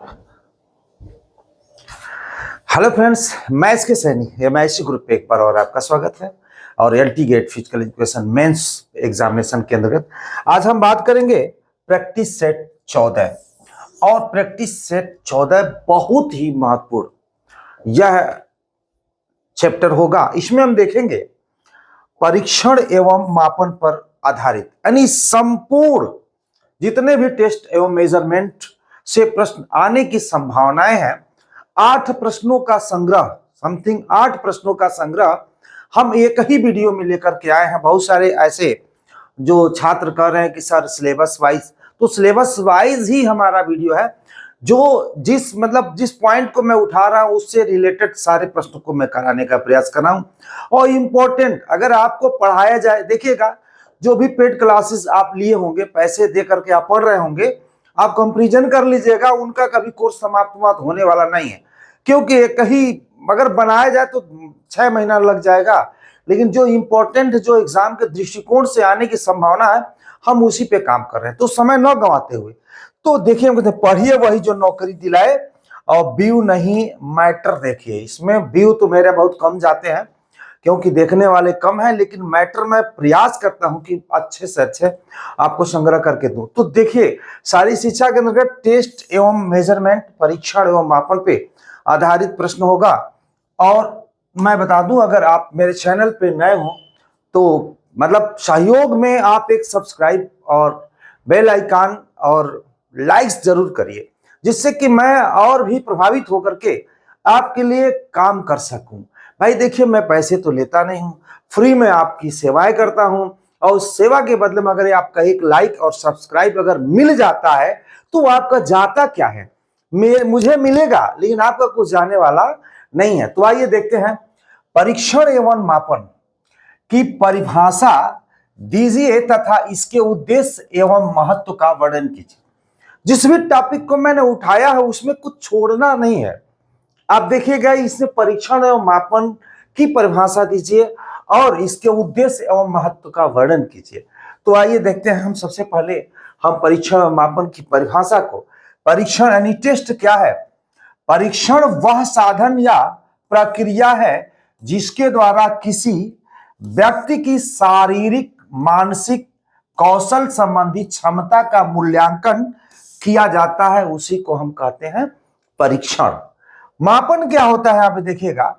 Hello friends, मैं इसके Saini MIC group पे एक बार और आपका स्वागत है। और LT grade physical education mains examination के अंतर्गत आज हम बात करेंगे प्रैक्टिस सेट 14। और प्रैक्टिस सेट 14 बहुत ही महत्वपूर्ण यह चैप्टर होगा। इसमें हम देखेंगे परीक्षण एवं मापन पर आधारित यानी संपूर्ण जितने भी टेस्ट एवं मेजरमेंट से प्रश्न आने की संभावनाएं हैं, 8 प्रश्नों का संग्रह, समथिंग 8 प्रश्नों का संग्रह हम एक ही वीडियो में लेकर के आए हैं। बहुत सारे ऐसे जो छात्र कह रहे हैं कि सर सिलेबस वाइज, तो सिलेबस वाइज ही हमारा वीडियो है। जो जिस पॉइंट को मैं उठा रहा हूं उससे रिलेटेड सारे प्रश्नों को मैं कराने का प्रयास कर रहा हूं। और इम्पोर्टेंट अगर आपको पढ़ाया जाए, देखिएगा जो भी पेड क्लासेस आप लिए होंगे, पैसे दे करके आप पढ़ रहे होंगे, आप कंपेरिजन कर लीजिएगा, उनका कभी कोर्स समाप्त होने वाला नहीं है। क्योंकि एक ही अगर बनाया जाए तो 6 महीना लग जाएगा, लेकिन जो इम्पोर्टेंट जो एग्जाम के दृष्टिकोण से आने की संभावना है हम उसी पे काम कर रहे हैं। तो समय न गंवाते हुए तो देखिए, हम कहते हैं पढ़िए वही जो नौकरी दिलाए और व्यू नहीं मैटर देखिए। इसमें व्यू तो मेरे बहुत कम जाते हैं क्योंकि देखने वाले कम हैं, लेकिन मैटर मैं प्रयास करता हूं कि अच्छे से अच्छे आपको संग्रह करके दूं। तो देखिए, सारी शिक्षा के अंतर्गत टेस्ट एवं मेजरमेंट, परीक्षण एवं मापन पे आधारित प्रश्न होगा। और मैं बता दूं, अगर आप मेरे चैनल पे नए हो तो मतलब सहयोग में आप एक सब्सक्राइब और बेल आइकन और लाइक्स जरूर करिए, जिससे कि मैं और भी प्रभावित होकर के आपके लिए काम कर सकूं। भाई देखिए, मैं पैसे तो लेता नहीं हूं, फ्री में आपकी सेवाएं करता हूं, और उस सेवा के बदले में अगर आपका एक लाइक और सब्सक्राइब अगर मिल जाता है तो आपका जाता क्या है, मुझे मिलेगा, लेकिन आपका कुछ जाने वाला नहीं है। तो आइए देखते हैं, परीक्षण एवं मापन की परिभाषा दीजिए तथा इसके उद्देश्य एवं महत्व का वर्णन कीजिए। जिस भी टॉपिक को मैंने उठाया है उसमें कुछ छोड़ना नहीं है। आप देखिएगा, इसमें परीक्षण एवं मापन की परिभाषा दीजिए और इसके उद्देश्य एवं महत्व का वर्णन कीजिए। तो आइए देखते हैं, हम सबसे पहले हम परीक्षण एवं मापन की परिभाषा को, परीक्षण यानी टेस्ट क्या है? परीक्षण वह साधन या प्रक्रिया है जिसके द्वारा किसी व्यक्ति की शारीरिक, मानसिक, कौशल संबंधी क्षमता का मूल्यांकन किया जाता है, उसी को हम कहते हैं परीक्षण। मापन क्या होता है? आप देखिएगा,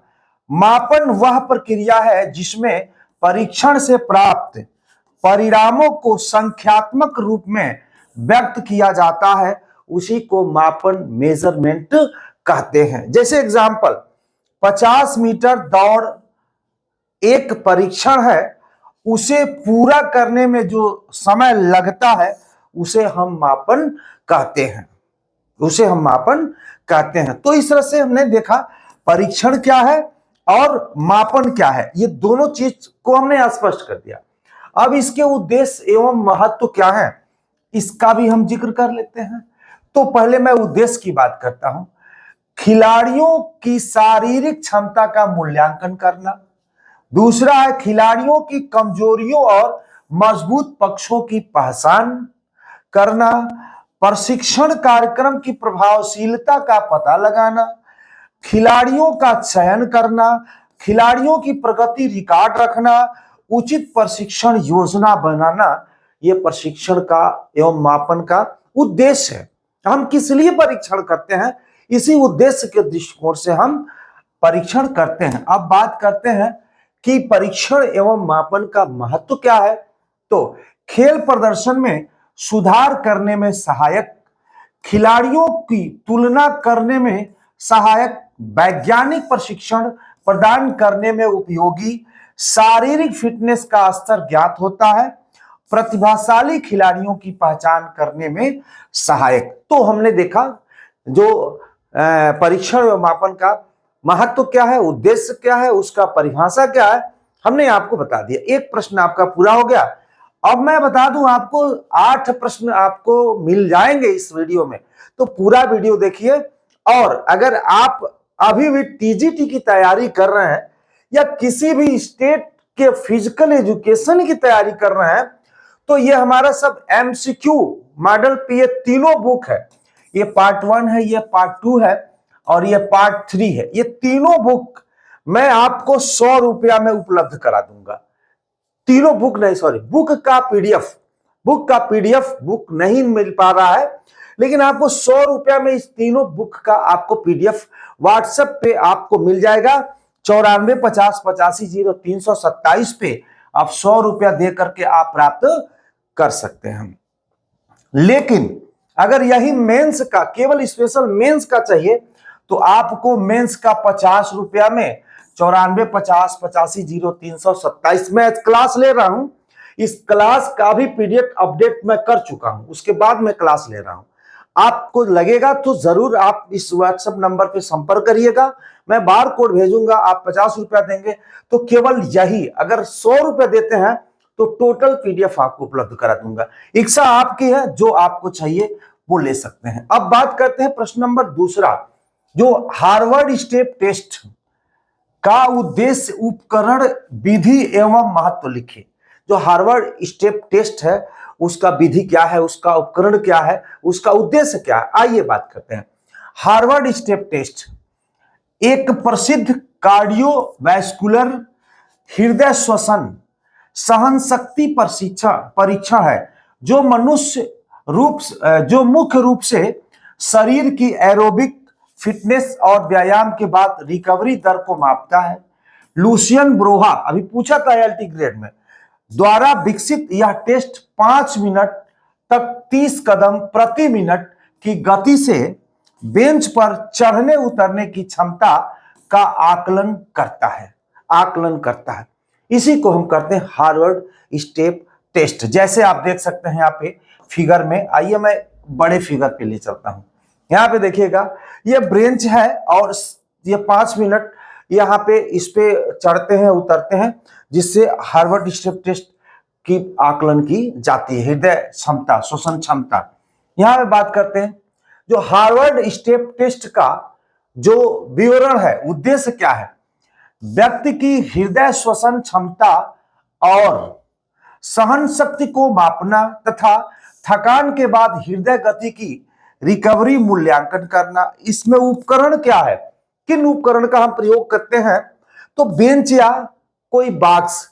मापन वह प्रक्रिया है जिसमें परीक्षण से प्राप्त परिणामों को संख्यात्मक रूप में व्यक्त किया जाता है, उसी को मापन, मेजरमेंट कहते हैं। जैसे एग्जांपल, 50 मीटर दौड़ एक परीक्षण है, उसे पूरा करने में जो समय लगता है उसे हम मापन कहते हैं, उसे हम मापन कहते हैं। तो इस तरह से हमने देखा परीक्षण क्या है और मापन क्या है, ये दोनों चीज को हमने स्पष्ट कर दिया। अब इसके उद्देश्य एवं महत्व क्या है, इसका भी हम जिक्र कर लेते हैं। तो पहले मैं उद्देश्य की बात करता हूं। खिलाड़ियों की शारीरिक क्षमता का मूल्यांकन करना। दूसरा है खिलाड़ियों की कमजोरियों और मजबूत पक्षों की पहचान करना। प्रशिक्षण कार्यक्रम की प्रभावशीलता का पता लगाना। खिलाड़ियों का चयन करना। खिलाड़ियों की प्रगति रिकॉर्ड रखना। उचित प्रशिक्षण योजना बनाना। यह प्रशिक्षण का एवं मापन का उद्देश्य है। हम किस लिए परीक्षण करते हैं, इसी उद्देश्य के दृष्टिकोण से हम परीक्षण करते हैं। अब बात करते हैं कि परीक्षण एवं मापन का महत्व क्या है। तो खेल प्रदर्शन में सुधार करने में सहायक, खिलाड़ियों की तुलना करने में सहायक, वैज्ञानिक प्रशिक्षण प्रदान करने में उपयोगी, शारीरिक फिटनेस का स्तर ज्ञात होता है, प्रतिभाशाली खिलाड़ियों की पहचान करने में सहायक। तो हमने देखा जो परीक्षण एवं मापन का महत्व क्या है, उद्देश्य क्या है, उसका परिभाषा क्या है, हमने आपको बता दिया। एक प्रश्न आपका पूरा हो गया। अब मैं बता दूं आपको, 8 प्रश्न आपको मिल जाएंगे इस वीडियो में, तो पूरा वीडियो देखिए। और अगर आप अभी भी टीजीटी की तैयारी कर रहे हैं या किसी भी स्टेट के फिजिकल एजुकेशन की तैयारी कर रहे हैं, तो ये हमारा सब एमसीक्यू मॉडल पे ये तीनों बुक है, ये पार्ट 1 है, ये पार्ट 2 है और ये पार्ट 3 है। ये तीनों बुक मैं आपको 100 रुपया में उपलब्ध करा दूंगा। तीनों बुक नहीं, सॉरी, बुक का पीडीएफ बुक नहीं मिल पा रहा है, लेकिन आपको 100 रुपया में इस तीनों बुक का आपको पीडीएफ व्हाट्सएप पे आपको मिल जाएगा। 9450850327 पे आप 100 रुपया दे करके आप प्राप्त कर सकते हैं। लेकिन अगर यही मेंस का, केवल स्पेशल मेंस का चाहिए तो आपको मेंस का 50 रुपया में 9450850327 में क्लास ले रहा हूं। इस क्लास का भी पीडीएफ अपडेट मैं कर चुका हूं, उसके बाद मैं क्लास ले रहा हूं। आपको लगेगा तो जरूर आप इस व्हाट्सएप नंबर पे संपर्क करिएगा, मैं बार कोड भेजूंगा, आप 50 रुपया देंगे तो केवल यही, अगर 100 रुपया देते हैं तो टोटल पीडीएफ आपको उपलब्ध करा दूंगा। इच्छा आपकी है, जो आपको चाहिए वो ले सकते हैं। अब बात करते हैं प्रश्न नंबर दूसरा, जो हार्वर्ड स्टेप टेस्ट का उद्देश्य, उपकरण, विधि एवं महत्व लिखे। जो हार्वर्ड स्टेप टेस्ट है उसका विधि क्या है, उसका उपकरण क्या है, उसका उद्देश्य क्या है, आइए बात करते हैं। हार्वर्ड स्टेप टेस्ट एक प्रसिद्ध कार्डियोवैस्कुलर हृदय श्वसन सहन शक्ति परीक्षण है जो मुख्य रूप से शरीर की एरोबिक फिटनेस और व्यायाम के बाद रिकवरी दर को मापता है। लुसियन ब्रोहा, अभी पूछा था एलटी ग्रेड में, द्वारा विकसित यह टेस्ट 5 मिनट तक 30 कदम प्रति मिनट की गति से बेंच पर चढ़ने उतरने की क्षमता का आकलन करता है। इसी को हम करते हैं हार्वर्ड स्टेप टेस्ट। जैसे आप देख सकते हैं यहाँ पे फिगर में, आइए मैं बड़े फिगर पे ले चलता हूं। यहाँ पे देखिएगा, ये ब्रेंच है और ये 5 मिनट यहाँ पे इस पे चढ़ते हैं उतरते हैं, जिससे हार्वर्ड स्टेप टेस्ट की आकलन की जाती है, हृदय क्षमता, श्वसन क्षमता। यहाँ पे बात करते हैं जो हार्वर्ड स्टेप टेस्ट का जो विवरण है, उद्देश्य क्या है। व्यक्ति की हृदय श्वसन क्षमता और सहन शक्ति को मापना तथा थकान के बाद हृदय गति की रिकवरी मूल्यांकन करना। इसमें उपकरण क्या है, किन उपकरण का हम प्रयोग करते हैं, तो बेंच या कोई बॉक्स,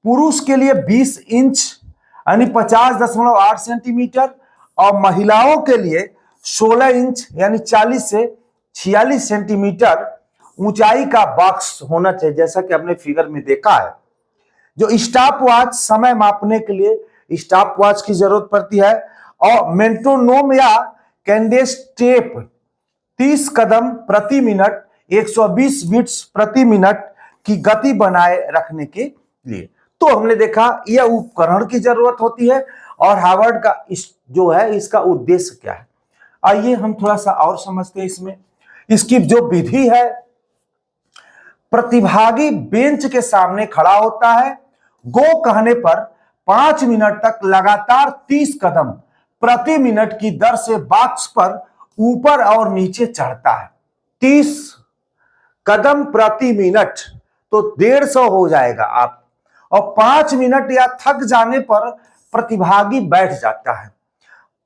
पुरुष के लिए 20 इंच यानी 50.8 सेंटीमीटर और महिलाओं के लिए 16 इंच यानी 40 से 46 सेंटीमीटर ऊंचाई का बॉक्स होना चाहिए, जैसा कि हमने फिगर में देखा है। जो स्टॉप वॉच, समय मापने के लिए स्टॉप वॉच की जरूरत पड़ती है, और मेट्रोनोम या कैंडेस टेप 30 कदम प्रति मिनट 120 बीट्स प्रति मिनट की गति बनाए रखने के लिए। तो हमने देखा यह उपकरण की जरूरत होती है और हार्वर्ड का जो है इसका उद्देश्य क्या है। आइए हम थोड़ा सा और समझते हैं इसमें। इसकी जो विधि है, प्रतिभागी बेंच के सामने खड़ा होता है, गो कहने पर 5 मिनट तक लगातार 30 कदम प्रति मिनट की दर से बॉक्स पर ऊपर और नीचे चढ़ता है। 30 कदम प्रति मिनट तो 150 हो जाएगा आप, और 5 मिनट या थक जाने पर प्रतिभागी बैठ जाता है।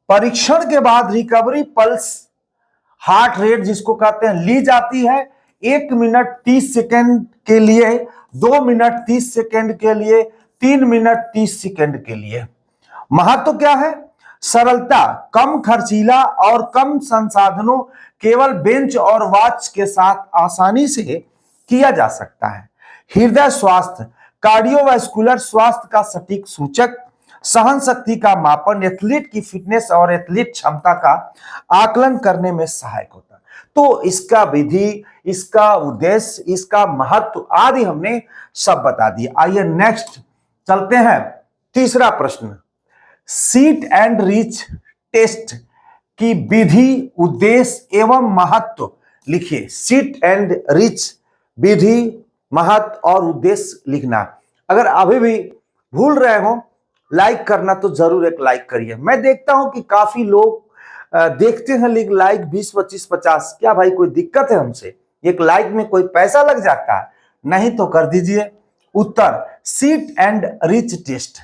परीक्षण के बाद रिकवरी पल्स, हार्ट रेट जिसको कहते हैं, ली जाती है। 1 मिनट 30 सेकेंड के लिए, 2 मिनट 30 सेकेंड के लिए, 3 मिनट 30 सेकेंड के लिए। महत्व क्या है, सरलता, कम खर्चीला और कम संसाधनों, केवल बेंच और वॉच के साथ आसानी से किया जा सकता है। हृदय स्वास्थ्य, कार्डियोवैस्कुलर स्वास्थ्य का सटीक सूचक, सहन शक्ति का मापन, एथलीट की फिटनेस और एथलीट क्षमता का आकलन करने में सहायक होता है। तो इसका विधि, इसका उद्देश्य, इसका महत्व आदि हमने सब बता दिया। आइए नेक्स्ट चलते हैं। तीसरा प्रश्न, सीट एंड रीच टेस्ट की विधि, उद्देश्य एवं महत्व लिखिए। सीट एंड रीच, विधि, महत्व और उद्देश्य लिखना। अगर अभी भी भूल रहे हो लाइक करना तो जरूर एक लाइक करिए। मैं देखता हूं कि काफी लोग देखते हैं लेकिन लाइक 20, 25, 50, क्या भाई कोई दिक्कत है हमसे? एक लाइक में कोई पैसा लग जाता है? नहीं तो कर दीजिए। उत्तर, सीट एंड रीच टेस्ट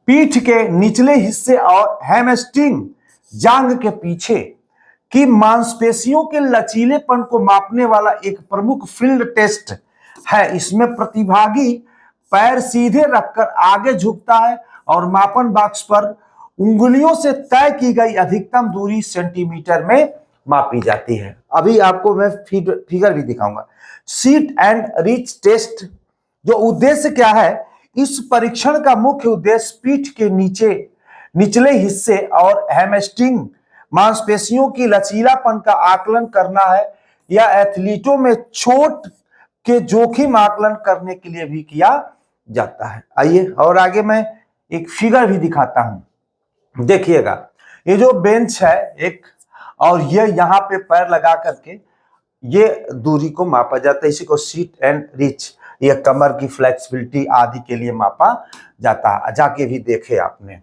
पीठ के निचले हिस्से और हैमस्ट्रिंग, जांग के पीछे कि मांसपेशियों के लचीलेपन को मापने वाला एक प्रमुख फील्ड टेस्ट है। इसमें प्रतिभागी पैर सीधे रखकर आगे झुकता है और मापन बॉक्स पर उंगलियों से तय की गई अधिकतम दूरी सेंटीमीटर में मापी जाती है। अभी आपको मैं फिगर भी दिखाऊंगा। सीट एंड रीच टेस्ट जो उद्देश्य क्या है, इस परीक्षण का मुख्य उद्देश्य पीठ के निचले हिस्से और हैमस्ट्रिंग मांसपेशियों की लचीलापन का आकलन करना है या एथलीटों में चोट के जोखिम आकलन करने के लिए भी किया जाता है। आइए और आगे मैं एक फिगर भी दिखाता हूं, देखिएगा। ये जो बेंच है एक, और ये यहाँ पे पैर लगा करके ये दूरी को मापा जाता है। इसी को सीट एंड रिच, ये कमर की फ्लेक्सिबिलिटी आदि के लिए मापा जाता है। जाके भी देखे आपने।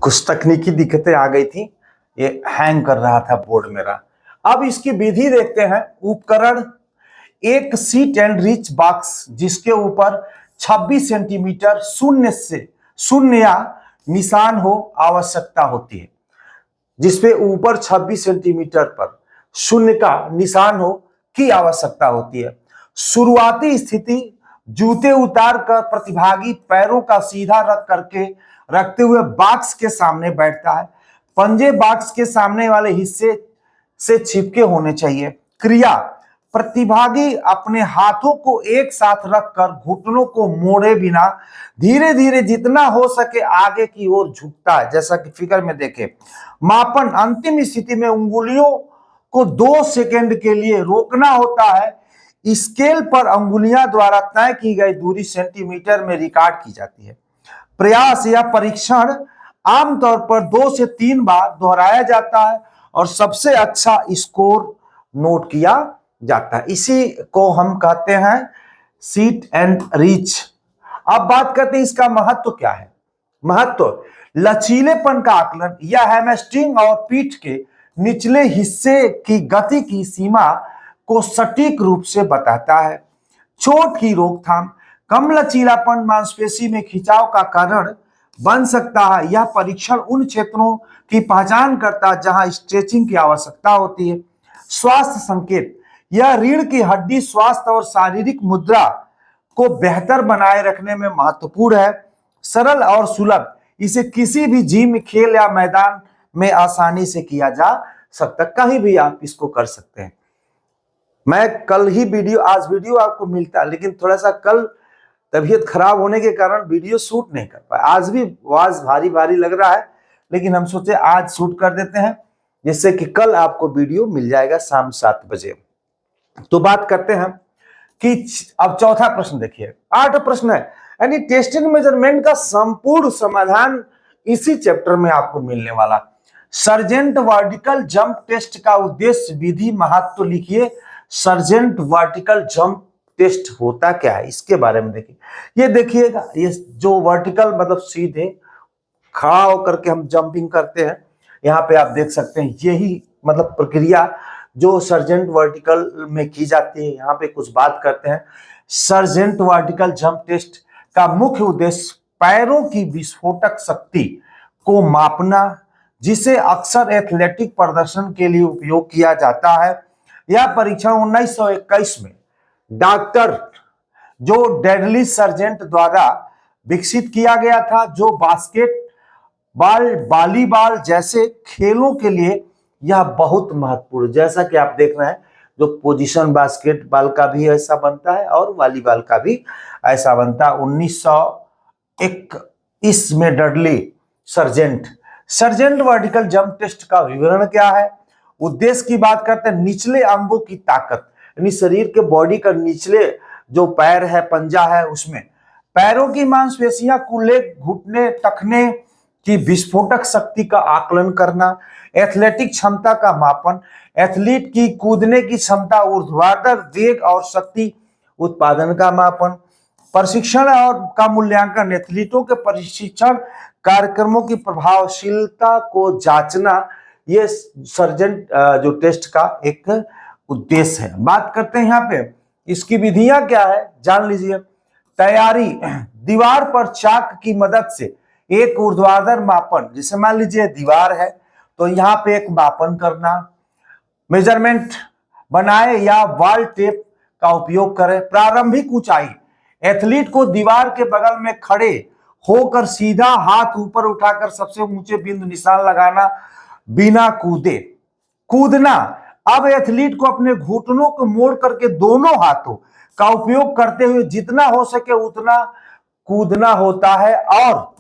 कुछ तकनीकी दिक्कतें आ गई थी, ये हैंग कर रहा था बोर्ड मेरा। अब इसकी विधि देखते हैं। उपकरण एक सीट एंड रीच बॉक्स जिसके ऊपर 26 सेंटीमीटर शून्य या निशान हो आवश्यकता होती है। जिसपे ऊपर 26 सेंटीमीटर पर शून्य का निशान हो की आवश्यकता होती है। शुरुआती स्थिति जूते उतार कर प्रतिभागी पैरों का सीधा रखते हुए बॉक्स के सामने बैठता है। पंजे बॉक्स के सामने वाले हिस्से से चिपके होने चाहिए। क्रिया प्रतिभागी अपने हाथों को एक साथ रखकर घुटनों को मोड़े बिना धीरे धीरे जितना हो सके आगे की ओर झुकता है, जैसा कि फिगर में देखें। मापन अंतिम स्थिति में उंगलियों को 2 सेकंड के लिए रोकना होता है। स्केल पर अंगुलियां द्वारा तय की गई दूरी सेंटीमीटर में रिकॉर्ड की जाती है। प्रयास या परीक्षण आमतौर पर 2 से 3 बार दोहराया जाता है और सबसे अच्छा स्कोर नोट किया जाता है। इसी को हम कहते हैं सीट एंड रीच। अब बात करते हैं इसका महत्व क्या है। महत्व लचीलेपन का आकलन या हैमस्ट्रिंग और पीठ के निचले हिस्से की गति की सीमा को सटीक रूप से बताता है। चोट की रोकथाम कम लचीलापन मांसपेशी में खिंचाव का कारण बन सकता है। यह परीक्षण उन क्षेत्रों की पहचान करता है जहां स्ट्रेचिंग की आवश्यकता होती है। स्वास्थ्य संकेत यह रीढ़ की हड्डी स्वास्थ्य और शारीरिक मुद्रा को बेहतर बनाए रखने में महत्वपूर्ण है। सरल और सुलभ, इसे किसी भी जिम, खेल या मैदान में आसानी से किया जा सकता, कहीं भी आप इसको कर सकते हैं। मैं कल ही आज वीडियो आपको मिलता, लेकिन थोड़ा सा कल तबीयत खराब होने के कारण वीडियो शूट नहीं कर पाया। आज भी आवाज भारी भारी लग रहा है, लेकिन हम सोचे आज शूट कर देते हैं, जिससे कि कल आपको वीडियो मिल जाएगा शाम 7 बजे। तो बात करते हैं कि अब चौथा प्रश्न देखिए। 8 प्रश्न है, यानी टेस्ट एंड मेजरमेंट का संपूर्ण समाधान इसी चैप्टर में आपको मिलने वाला। सर्जेंट वर्टिकल जंप टेस्ट का उद्देश्य, विधि, महत्व लिखिए। सर्जेंट वर्टिकल जंप टेस्ट होता क्या है इसके बारे में देखिए। ये देखिएगा, ये जो वर्टिकल मतलब सीधे खड़ा होकर के हम जंपिंग करते हैं, यहाँ पे आप देख सकते हैं यही मतलब प्रक्रिया जो सर्जेंट वर्टिकल में की जाती है। यहाँ पे कुछ बात करते हैं। सर्जेंट वर्टिकल जंप टेस्ट का मुख्य उद्देश्य पैरों की विस्फोटक शक्ति को मापना, जिसे अक्सर एथलेटिक प्रदर्शन के लिए उपयोग किया जाता है। यह परीक्षण 1921 में डॉक्टर जो डेडली सर्जेंट द्वारा विकसित किया गया था, जो बास्केटबॉल, वॉलीबॉल जैसे खेलों के लिए यह बहुत महत्वपूर्ण। जैसा कि आप देख रहे हैं, जो पोजीशन बास्केटबॉल का भी ऐसा बनता है और वॉलीबॉल का भी ऐसा बनता है। 1921 में Dudley Sargent vertical jump test का विवरण क्या है। उद्देश्य की बात करते हैं, निचले अंगों की ताकत, यानी शरीर के बॉडी का निचले जो पैर है, पंजा है, उसमें पैरों की मांसपेशियां, कूल्हे, घुटने, टखने की विस्फोटक शक्ति का आकलन करना। एथलेटिक क्षमता का मापन, एथलीट की कूदने की क्षमता, ऊर्ध्वाधर वेग और शक्ति उत्पादन का मापन। प्रशिक्षण और का मूल्यांकन, एथलीटों के प्रशिक्षण कार्यक्रमों की प्रभावशीलता को जांचना, ये सर्जेंट जो टेस्ट का एक उद्देश्य है। बात करते हैं यहाँ पे इसकी विधियां क्या है, जान लीजिए। तैयारी, दीवार पर चाक की मदद से एक ऊर्ध्वाधर मापन, जैसे मान लीजिए दीवार है तो यहाँ पे एक मापन करना, मेजरमेंट बनाए या वॉल टेप का उपयोग करें। प्रारंभिक ऊंचाई, एथलीट को दीवार के बगल में खड़े होकर सीधा हाथ ऊपर उठाकर सबसे ऊंचे बिंदु निशान लगाना बिना कूदे। कूदना, अब एथलीट को अपने घुटनों को मोड़ करके दोनों हाथों का उपयोग करते हुए जितना हो सके उतना कूदना होता है और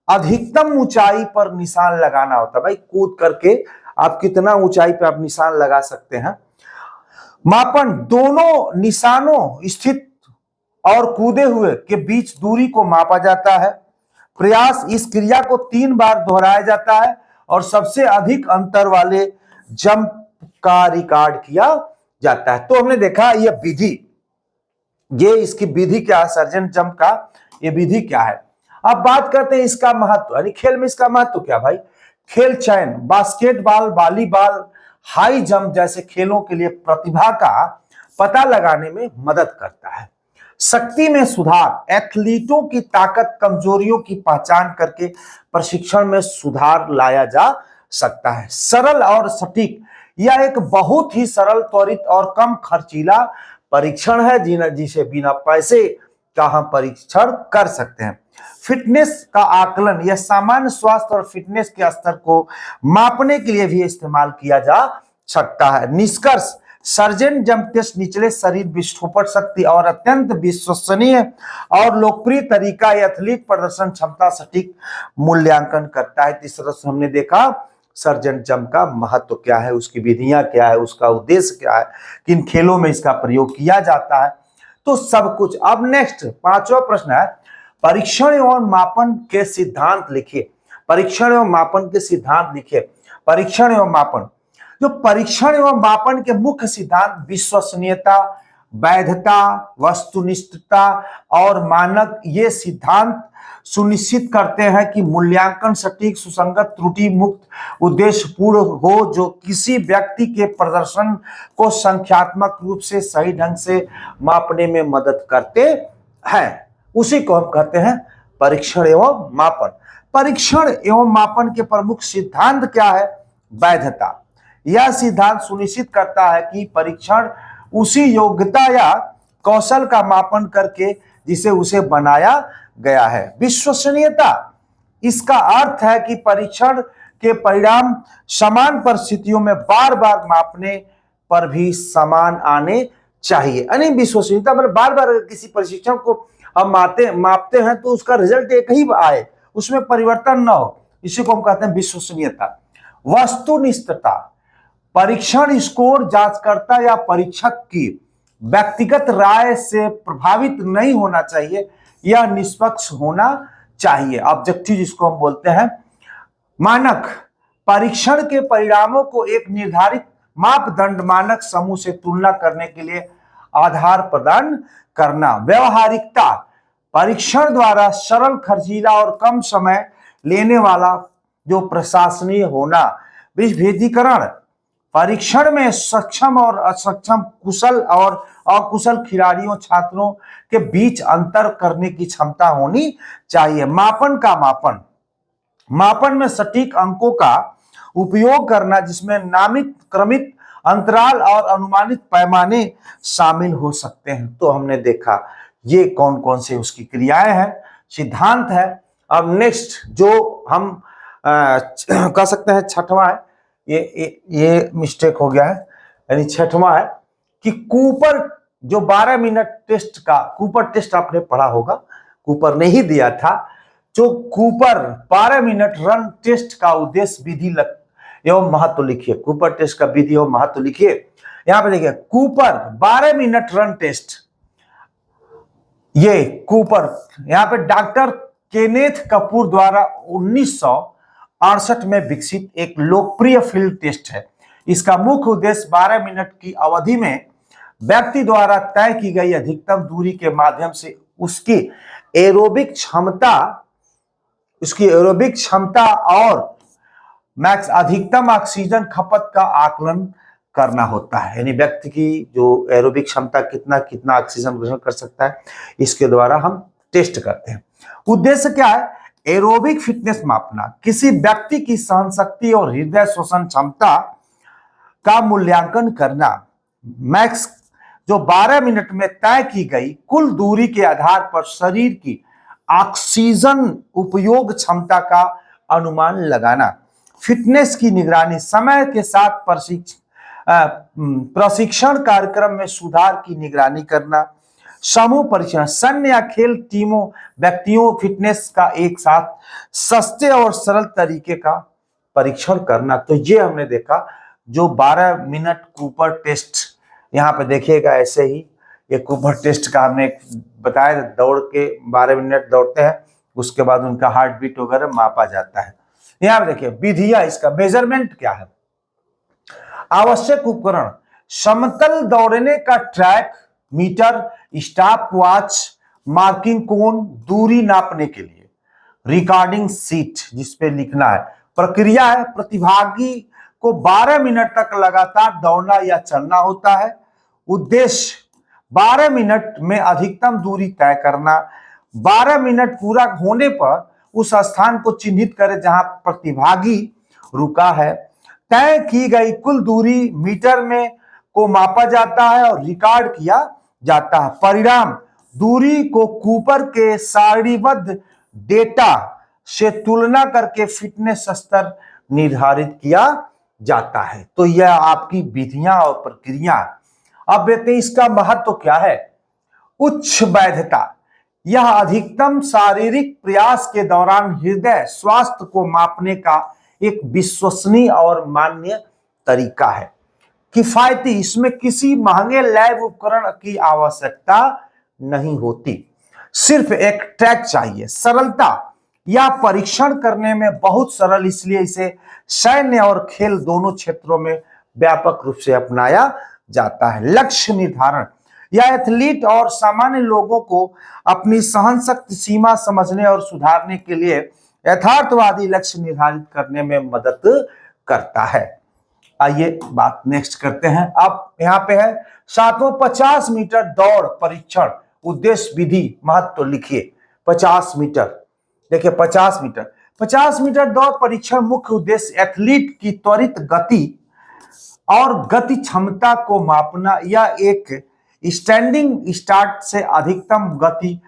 अधिकतम ऊंचाई पर निशान लगाना होता है। भाई कूद करके आप कितना ऊंचाई पे आप निशान लगा सकते हैं। मापन, दोनों निशानों स्थित और कूदे हुए के बीच दूरी को मापा जाता है। प्रयास, इस क्रिया को 3 बार दोहराया जाता है और सबसे अधिक अंतर वाले जंप का रिकॉर्ड किया जाता है। तो हमने देखा ये विधि, ये इसकी विधि क्या है, सर्जेंट जंप का ये विधि क्या है। अब बात करते हैं इसका महत्व, यानी खेल में इसका महत्व क्या भाई। खेल चयन, बास्केटबॉल, वॉलीबॉल, हाई जंप जैसे खेलों के लिए प्रतिभा का पता लगाने में मदद करता है। शक्ति में सुधार, एथलीटों की ताकत कमजोरियों की पहचान करके प्रशिक्षण में सुधार लाया जा सकता है। सरल और सटीक, यह एक बहुत ही सरल, त्वरित और कम खर्चीला परीक्षण है जिसे बिना पैसे का हम परीक्षण कर सकते हैं। फिटनेस का आकलन, यह सामान्य स्वास्थ्य और फिटनेस के स्तर को मापने के लिए भी इस्तेमाल किया जा सकता है। निष्कर्ष, सर्जेंट जंप टेस्ट निचले शरीर विस्फोट शक्ति और अत्यंत विश्वसनीय और लोकप्रिय तरीका एथलीट प्रदर्शन क्षमता सटीक मूल्यांकन करता है। इस तरह से हमने देखा सर्जेंट जंप का महत्व क्या है, उसकी विधियां क्या है, उसका उद्देश्य क्या है, किन खेलों में इसका प्रयोग किया जाता है, तो सब कुछ। अब नेक्स्ट 5वां प्रश्न है, परीक्षण एवं मापन के सिद्धांत लिखिए। परीक्षण एवं मापन के सिद्धांत लिखिए। परीक्षण एवं मापन, जो परीक्षण एवं मापन के मुख्य सिद्धांत विश्वसनीयता, वैधता, वस्तुनिष्ठता और मानक, ये सिद्धांत सुनिश्चित करते हैं कि मूल्यांकन सटीक, सुसंगत, त्रुटि मुक्त, उद्देश्यपूर्ण हो, जो किसी व्यक्ति के प्रदर्शन को संख्यात्मक रूप से सही ढंग से मापने में मदद करते हैं। उसी को हम कहते हैं परीक्षण एवं मापन। परीक्षण एवं मापन के प्रमुख सिद्धांत क्या है? वैधता, यह सिद्धांत सुनिश्चित करता है कि परीक्षण उसी योग्यता या कौशल का मापन करके जिसे उसे बनाया गया है। विश्वसनीयता, इसका अर्थ है कि परीक्षण के परिणाम समान परिस्थितियों में बार बार मापने पर भी समान आने चाहिए। यानी विश्वसनीयता मतलब बार बार किसी प्रशिक्षण को हम मापते हैं तो उसका रिजल्ट एक ही आए, उसमें परिवर्तन न हो, इसी को हम कहते हैं विश्वसनीयता। वस्तुनिष्ठता, परीक्षण स्कोर जांचकर्ता या परीक्षक की व्यक्तिगत राय से प्रभावित नहीं होना चाहिए, यह निष्पक्ष होना चाहिए। ऑब्जेक्टिव जिसको हम बोलते हैं। मानक, परीक्षण के परिणामों को एक निर्धारित मापदंड मानक समूह से तुलना करने के लिए आधार प्रदान करना। व्यवहारिकता, परीक्षण द्वारा सरल, खर्चीला और कम समय लेने वाला जो प्रशासनीय होना। विभेदीकरण, परीक्षण में सक्षम और असक्षम, कुशल और अकुशल खिलाड़ियों, छात्रों के बीच अंतर करने की क्षमता होनी चाहिए। मापन का मापन, मापन में सटीक अंकों का उपयोग करना जिसमें नामित, क्रमित, अंतराल और अनुमानित पैमाने शामिल हो सकते हैं। तो हमने देखा ये कौन कौन से उसकी क्रियाएं हैं, सिद्धांत है। अब नेक्स्ट जो हम कह सकते हैं छठवां है, ये मिस्टेक हो गया है, यानी छठवां है कि कूपर जो 12 मिनट टेस्ट का, कूपर टेस्ट आपने पढ़ा होगा, कूपर ने ही दिया था। जो कूपर 12 मिनट रन टेस्ट का उद्देश्य, विधि एवं महत्व लिखिए। कूपर टेस्ट का विधि एवं महत्व लिखिए। यहां पे देखिए कूपर 12 मिनट रन टेस्ट, ये कूपर यहां पे डॉक्टर केनेथ कपूर द्वारा 1968 में विकसित एक लोकप्रिय फील्ड टेस्ट है। इसका मुख्य उद्देश्य 12 मिनट की अवधि में व्यक्ति द्वारा तय की गई अधिकतम दूरी के माध्यम से उसकी एरोबिक क्षमता उसकी एरोबिक क्षमता और मैक्स अधिकतम ऑक्सीजन खपत का आकलन करना होता है। यानी व्यक्ति की जो एरोबिक क्षमता कितना कितना ऑक्सीजन ग्रहण कर सकता है, इसके द्वारा हम टेस्ट करते हैं। उद्देश्य क्या है? एरोबिक फिटनेस मापना, किसी व्यक्ति की सहन शक्ति और हृदय श्वसन क्षमता का मूल्यांकन करना। मैक्स जो 12 मिनट में तय की गई कुल दूरी के आधार पर शरीर की ऑक्सीजन उपयोग क्षमता का अनुमान लगाना। फिटनेस की निगरानी, समय के साथ प्रशिक्षण कार्यक्रम में सुधार की निगरानी करना। समूह परीक्षण, सैन्य या खेल टीमों व्यक्तियों फिटनेस का एक साथ सस्ते और सरल तरीके का परीक्षण करना। तो ये हमने देखा जो 12 मिनट कूपर टेस्ट, यहाँ पे देखिएगा ऐसे ही ये कूपर टेस्ट का हमने बताया, दौड़ के 12 मिनट दौड़ते हैं, उसके बाद उनका हार्ट बीट वगैरह मापा जाता है। यहाँ पे देखिए विधियां, इसका मेजरमेंट क्या है। आवश्यक उपकरण, समतल दौड़ने का track, metre, stop watch, marking cone, दूरी नापने के लिए, रिकॉर्डिंग सीट जिसपे लिखना है। प्रक्रिया है, प्रतिभागी को 12 मिनट तक लगातार दौड़ना या चलना होता है। उद्देश्य 12 मिनट में अधिकतम दूरी तय करना। 12 मिनट पूरा होने पर उस स्थान को चिन्हित करें जहां प्रतिभागी रुका है। तय की गई कुल दूरी मीटर में को मापा जाता है और रिकॉर्ड किया जाता है। परिणाम, दूरी को कूपर के सारणीबद्ध डेटा से तुलना करके फिटनेस स्तर निर्धारित किया जाता है। तो यह आपकी विधियां और प्रक्रिया। अब देखते हैं इसका महत्व क्या है। उच्च वैधता, यह अधिकतम शारीरिक प्रयास के दौरान हृदय स्वास्थ्य को मापने का एक विश्वसनीय और मान्य तरीका है। किफायती, इसमें किसी महंगे लैब उपकरण की आवश्यकता नहीं होती, सिर्फ एक ट्रैक चाहिए। सरलता, यह परीक्षण करने में बहुत सरल, इसलिए इसे सैन्य और खेल दोनों क्षेत्रों में व्यापक रूप से अपनाया जाता है। लक्ष्य निर्धारण, यह एथलीट और सामान्य लोगों को अपनी सहन शक्ति सीमा समझने और सुधारने के लिए यथार्थवादी लक्ष्य निर्धारित करने में मदद करता है। आइए बात नेक्स्ट करते हैं। अब यहाँ पे है 7वां 50 मीटर दौड़ परीक्षण। उद्देश्य, विधि, महत्व लिखिए। 50 मीटर, देखिए 50 मीटर दौड़ परीक्षण मुख्य उद्देश्य एथलीट की त्वरित गति और गति क्षमता को मापना या एक स्टैंडिंग स्टार्ट से अधिकतम गति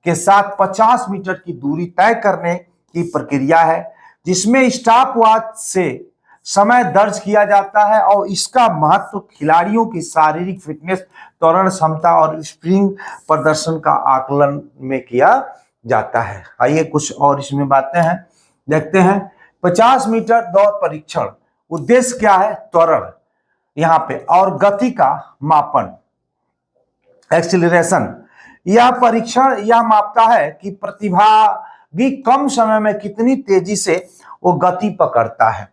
के साथ 50 मीटर की दूरी तय करने की प्रक्रिया है, जिसमें स्टॉप वॉच से समय दर्ज किया जाता है और इसका महत्व खिलाड़ियों की शारीरिक फिटनेस, त्वरण क्षमता और स्प्रिंग प्रदर्शन का आकलन में किया जाता है। आइए कुछ और इसमें बातें हैं, देखते हैं। 50 मीटर दौड़ परीक्षण उद्देश्य क्या है? त्वरण यहाँ पे और गति का मापन, एक्सीलरेशन। यह परीक्षण यह मापता है कि प्रतिभागी कम समय में कितनी तेजी से वो गति पकड़ता है।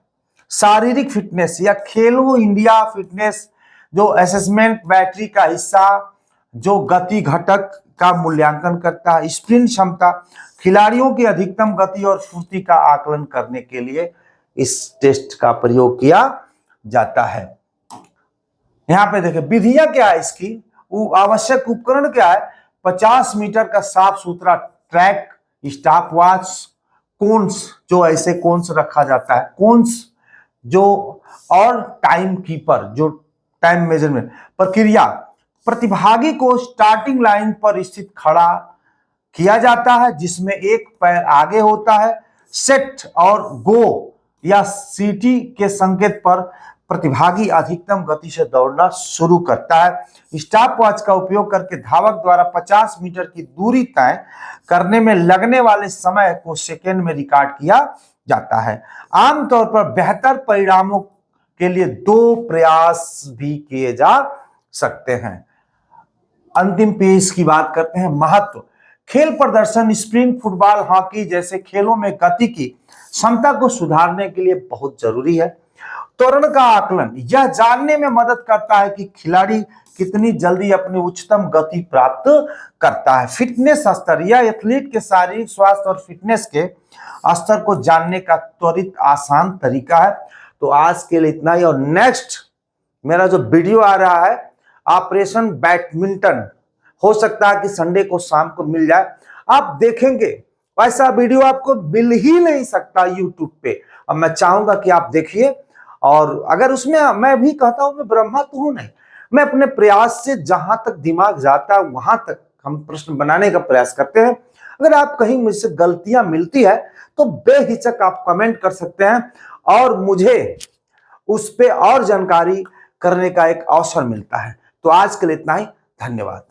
शारीरिक फिटनेस या खेलो इंडिया फिटनेस जो असेसमेंट बैटरी का हिस्सा जो गति घटक का मूल्यांकन करता है। स्प्रिंट क्षमता, खिलाड़ियों की अधिकतम गति और फुर्ती का आकलन करने के लिए इस टेस्ट का प्रयोग किया जाता है। यहाँ पे देखिए विधियां क्या है इसकी, आवश्यक उपकरण क्या है। 50 मीटर का साफ सुथरा ट्रैक, स्टॉप वॉच, कोन्स, जो ऐसे कोन्स रखा जाता है, कोन्स जो, और टाइम कीपर जो टाइम मेजरमेंट। प्रक्रिया, प्रतिभागी को स्टार्टिंग लाइन पर स्थित खड़ा किया जाता है जिसमें एक पैर आगे होता है। सेट और गो या सीटी के संकेत पर प्रतिभागी अधिकतम गति से दौड़ना शुरू करता है। स्टॉप वॉच का उपयोग करके धावक द्वारा 50 मीटर की दूरी तय करने में लगने वाले समय को सेकेंड में रिकॉर्ड किया जाता है। आमतौर पर बेहतर परिणामों के लिए 2 प्रयास भी किए जा सकते हैं। अंतिम पेज की बात करते हैं। महत्व, खेल प्रदर्शन, स्प्रिंग, फुटबॉल, हॉकी जैसे खेलों में गति की क्षमता को सुधारने के लिए बहुत जरूरी है। त्वरण का आकलन यह जानने में मदद करता है कि खिलाड़ी कितनी जल्दी अपनी उच्चतम गति प्राप्त करता है। फिटनेस स्तर, यह एथलीट के शारीरिक स्वास्थ्य और फिटनेस के स्तर को जानने का त्वरित आसान तरीका है। तो आज के लिए इतना ही, और नेक्स्ट मेरा जो वीडियो आ रहा है ऑपरेशन बैडमिंटन, हो सकता है कि संडे को शाम को मिल जाए, आप देखेंगे। ऐसा वीडियो आपको मिल ही नहीं सकता यूट्यूब पे, और मैं चाहूंगा कि आप देखिए। और अगर उसमें मैं भी कहता हूं, मैं ब्रह्मा तो हूं नहीं, मैं अपने प्रयास से जहां तक दिमाग जाता है वहां तक हम प्रश्न बनाने का प्रयास करते हैं। अगर आप कहीं मुझसे गलतियां मिलती है तो बेहिचक आप कमेंट कर सकते हैं, और मुझे उस पे और जानकारी करने का एक अवसर मिलता है। तो आज के लिए इतना ही, धन्यवाद।